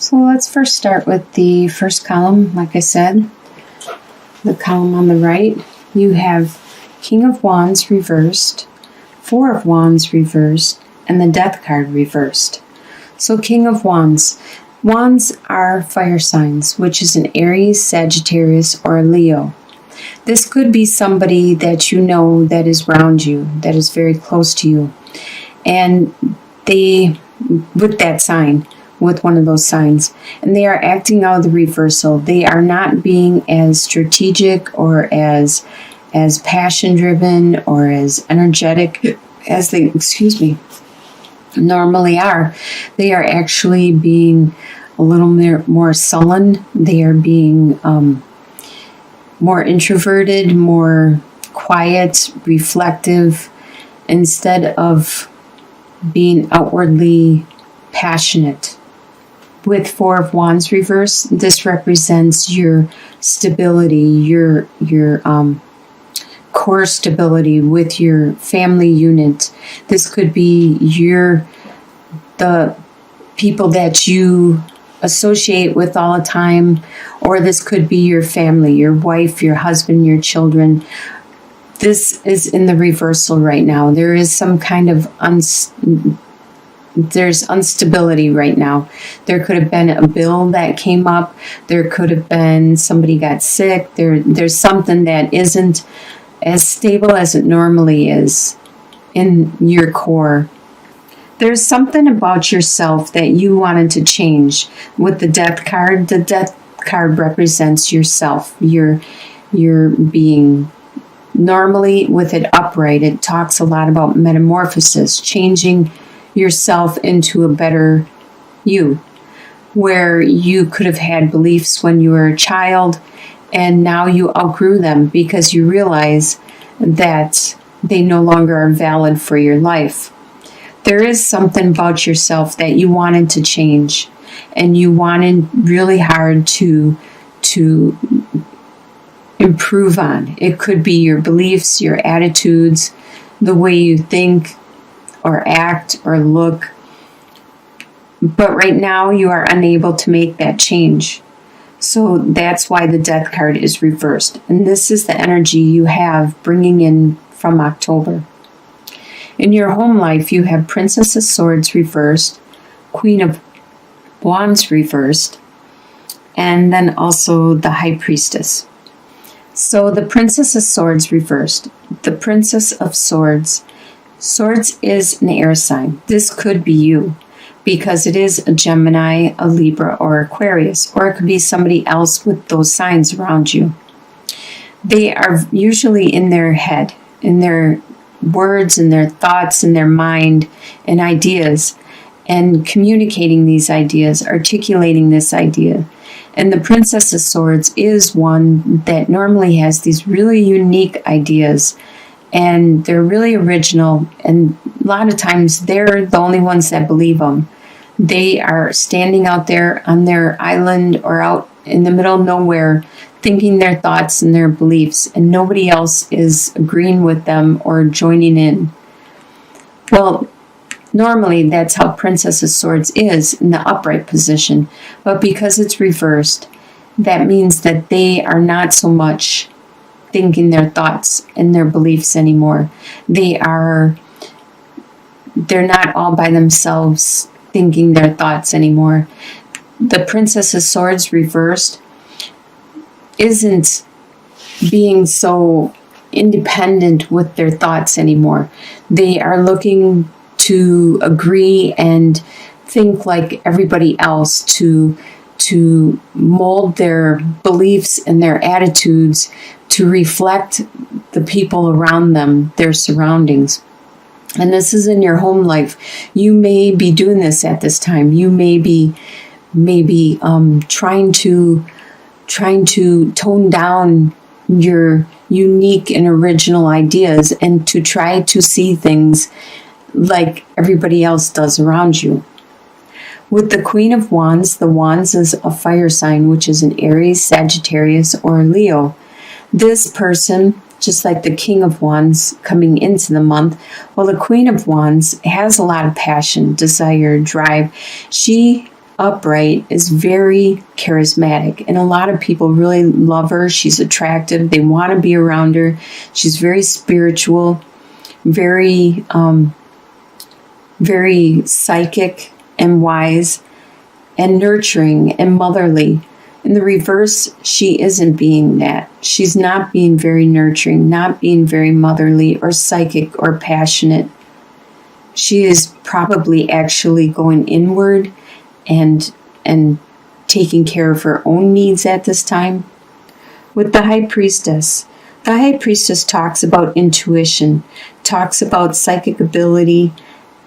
So let's first start with the first column. Like I said, the column on the right, you have King of Wands reversed, Four of Wands reversed, and the Death card reversed. So King of Wands. Wands are fire signs, which is an Aries, Sagittarius, or a Leo. This could be somebody that you know that is around you, that is very close to you. And they, with that sign, with one of those signs, and they are acting out of the reversal. They are not being as strategic or as passion driven or as energetic as they normally are. They are actually being a little more sullen. They are being more introverted, more quiet, reflective, instead of being outwardly passionate. With Four of Wands reverse, this represents your stability, your core stability with your family unit. This could be the people that you associate with all the time, or this could be your family, your wife, your husband, your children. This is in the reversal right now. There is some kind of there's instability right now. There could have been a bill that came up. There could have been somebody got sick. There's something that isn't as stable as it normally is in your core. There's something about yourself that you wanted to change. With the Death card, the Death card represents yourself, your being. Normally, with it upright, it talks a lot about metamorphosis, changing yourself into a better you, where you could have had beliefs when you were a child, and now you outgrew them because you realize that they no longer are valid for your life. There is something about yourself that you wanted to change, and you wanted really hard to improve on. It could be your beliefs, your attitudes, the way you think or act or look. But right now you are unable to make that change. So that's why the Death card is reversed. And this is the energy you have bringing in from October. In your home life, you have Princess of Swords reversed, Queen of Wands reversed, and then also the High Priestess. So the Princess of Swords reversed. The Princess of Swords. Swords is an air sign. This could be you, because it is a Gemini, a Libra, or Aquarius, or it could be somebody else with those signs around you. They are usually in their head, in their words and their thoughts and their mind and ideas, and communicating these ideas, articulating this idea. And the Princess of Swords is one that normally has these really unique ideas, and they're really original, and a lot of times they're the only ones that believe them. They are standing out there on their island or out in the middle of nowhere thinking their thoughts and their beliefs, and nobody else is agreeing with them or joining in. Well, normally that's how Princess of Swords is in the upright position, but because it's reversed, that means that they are not so much thinking their thoughts and their beliefs anymore. They're not all by themselves thinking their thoughts anymore. The Princess of Swords reversed isn't being so independent with their thoughts anymore. They are looking to agree and think like everybody else, to mold their beliefs and their attitudes to reflect the people around them, their surroundings. And this is in your home life. You may be doing this at this time. You may be trying to tone down your unique and original ideas, and to try to see things like everybody else does around you. With the Queen of Wands, the Wands is a fire sign, which is an Aries, Sagittarius, or Leo. This person, just like the King of Wands coming into the month, well, the Queen of Wands has a lot of passion, desire, drive. She upright is very charismatic, and a lot of people really love her. She's attractive. They want to be around her. She's very spiritual, very very psychic and wise and nurturing and motherly. In the reverse, she isn't being that. She's not being very nurturing, not being very motherly or psychic or passionate. She is probably actually going inward and taking care of her own needs at this time. With the High Priestess talks about intuition, talks about psychic ability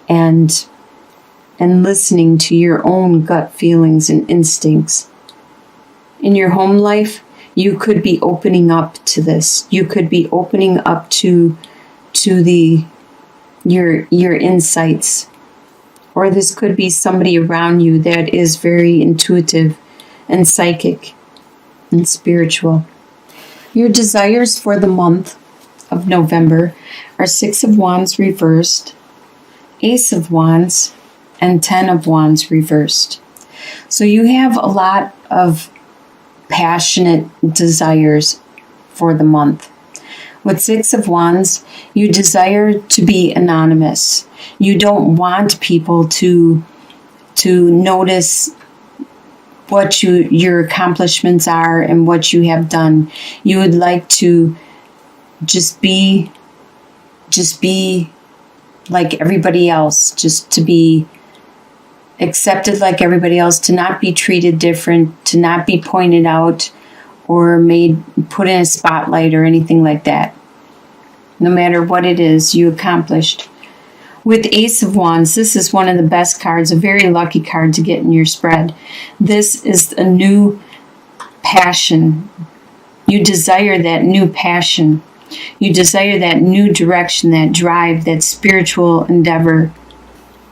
and listening to your own gut feelings and instincts. In your home life, you could be opening up to this. You could be opening up to your insights. Or this could be somebody around you that is very intuitive and psychic and spiritual. Your desires for the month of November are 6 of Wands reversed, Ace of Wands, and 10 of Wands reversed. So you have a lot of passionate desires for the month. With 6 of Wands, you desire to be anonymous. You don't want people to notice what your accomplishments are and what you have done. You would like to just be like everybody else, just to be accepted like everybody else, to not be treated different, to not be pointed out or put in a spotlight or anything like that. No matter what it is you accomplished. With Ace of Wands, this is one of the best cards, a very lucky card to get in your spread. This is a new passion. You desire that new passion. You desire that new direction, that drive, that spiritual endeavor.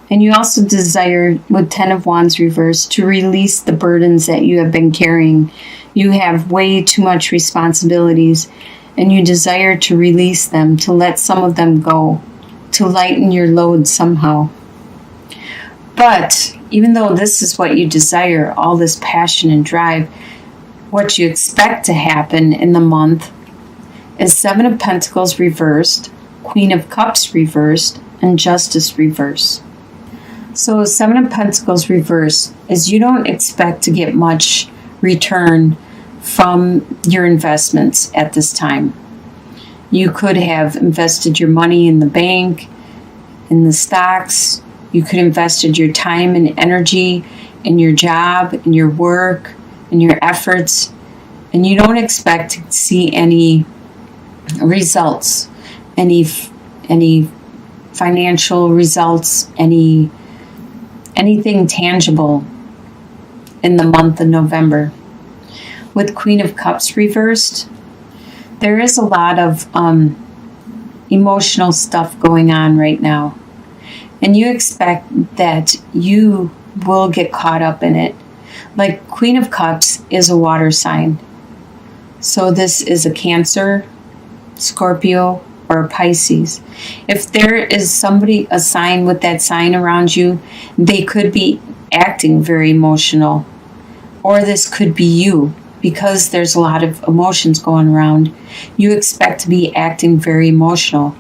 And you also desire, with 10 of Wands reversed, to release the burdens that you have been carrying. You have way too much responsibilities, and you desire to release them, to let some of them go, to lighten your load somehow. But even though this is what you desire, all this passion and drive, what you expect to happen in the month is 7 of Pentacles reversed, Queen of Cups reversed, and Justice reversed. So 7 of Pentacles reversed is you don't expect to get much return from your investments at this time. You could have invested your money in the bank, in the stocks. You could have invested your time and energy in your job, in your work, in your efforts, and you don't expect to see any results, any financial results, anything tangible in the month of November. With Queen of Cups reversed, there is a lot of emotional stuff going on right now. And you expect that you will get caught up in it. Like Queen of Cups is a water sign. So this is a Cancer, Scorpio, or a Pisces. If there is somebody, a sign with that sign around you, they could be acting very emotional. Or this could be you, because there's a lot of emotions going around. You expect to be acting very emotional,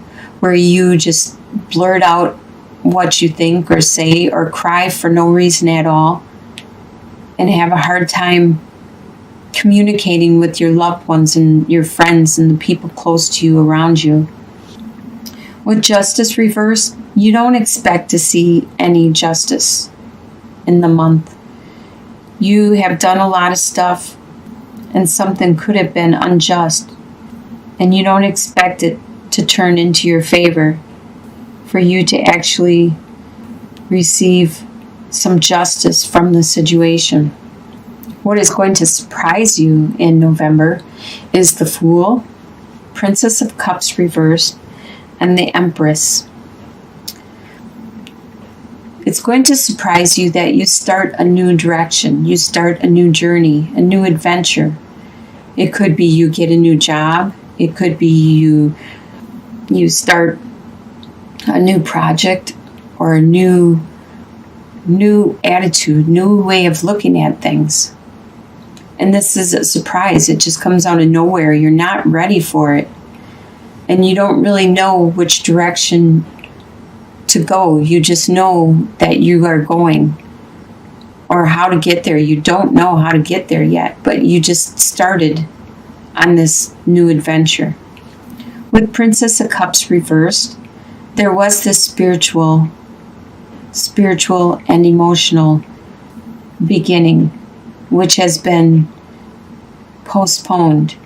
where you just blurt out what you think or say or cry for no reason at all and have a hard time communicating with your loved ones and your friends and the people close to you around you. With Justice reversed, you don't expect to see any justice in the month. You have done a lot of stuff and something could have been unjust, and you don't expect it to turn into your favor, for you to actually receive some justice from the situation. What is going to surprise you in November is the Fool, Princess of Cups reversed, and the Empress. It's going to surprise you that you start a new direction, you start a new journey, a new adventure. It could be you get a new job. It could be you start a new project or a new new attitude, new way of looking at things. And this is a surprise. It just comes out of nowhere. You're not ready for it. And you don't really know which direction to go. You just know that you are going, or how to get there. You don't know how to get there yet, but you just started on this new adventure. With Princess of Cups reversed, there was this spiritual and emotional beginning, which has been postponed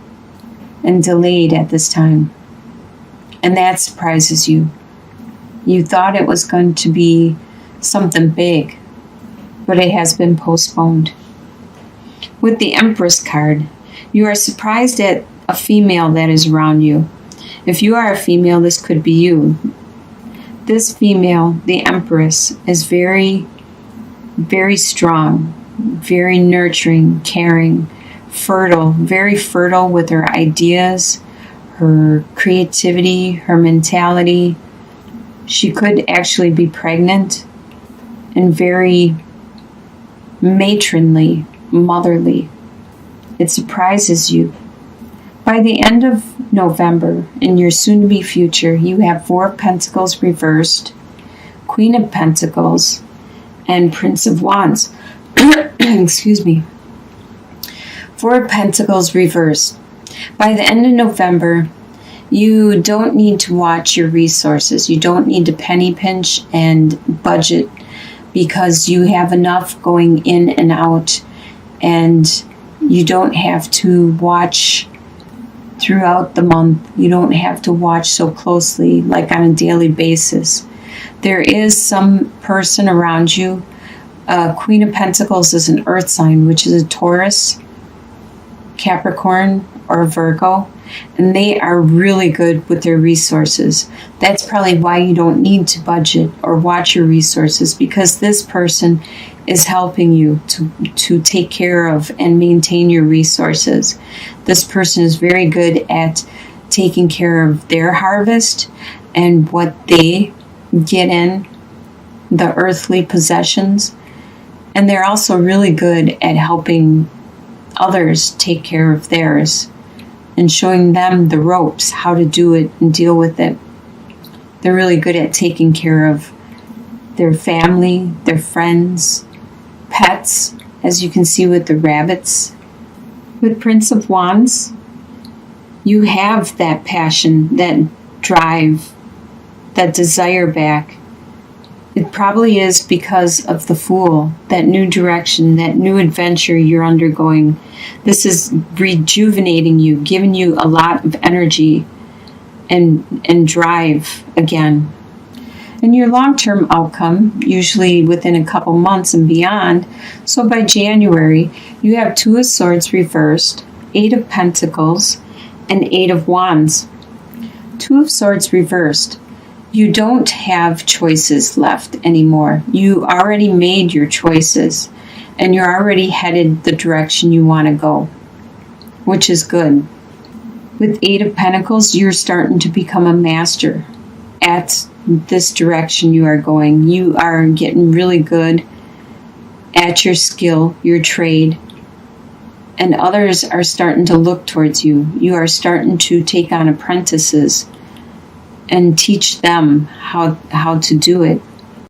and delayed at this time. And that surprises you. You thought it was going to be something big, but it has been postponed. With the Empress card, you are surprised at a female that is around you. If you are a female, this could be you. This female, the Empress, is very, very strong, very nurturing, caring, fertile, very fertile with her ideas, her creativity, her mentality. She could actually be pregnant, and very matronly, motherly. It surprises you. By the end of November, in your soon-to-be future, you have Four of Pentacles reversed, Queen of Pentacles, and Prince of Wands. Excuse me. Four of Pentacles reversed. By the end of November, you don't need to watch your resources. You don't need to penny pinch and budget, because you have enough going in and out, and you don't have to watch throughout the month. You don't have to watch so closely, like on a daily basis. There is some person around you. Queen of Pentacles is an earth sign, which is a Taurus, Capricorn, or Virgo, and they are really good with their resources. That's probably why you don't need to budget or watch your resources, because this person is helping you to take care of and maintain your resources. This person is very good at taking care of their harvest and what they get in, the earthly possessions. And they're also really good at helping others take care of theirs and showing them the ropes, how to do it and deal with it. They're really good at taking care of their family, their friends, pets, as you can see with the rabbits. With Prince of Wands, you have that passion, that drive, that desire back. It probably is because of the Fool, that new direction, that new adventure you're undergoing. This is rejuvenating you, giving you a lot of energy and drive again. And your long-term outcome, usually within a couple months and beyond, so by January, you have Two of Swords reversed, Eight of Pentacles, and Eight of Wands. Two of Swords reversed. You don't have choices left anymore. You already made your choices, and you're already headed the direction you want to go, which is good. With Eight of Pentacles, you're starting to become a master at this direction you are going. You are getting really good at your skill, your trade, and others are starting to look towards you. You are starting to take on apprentices and teach them how to do it.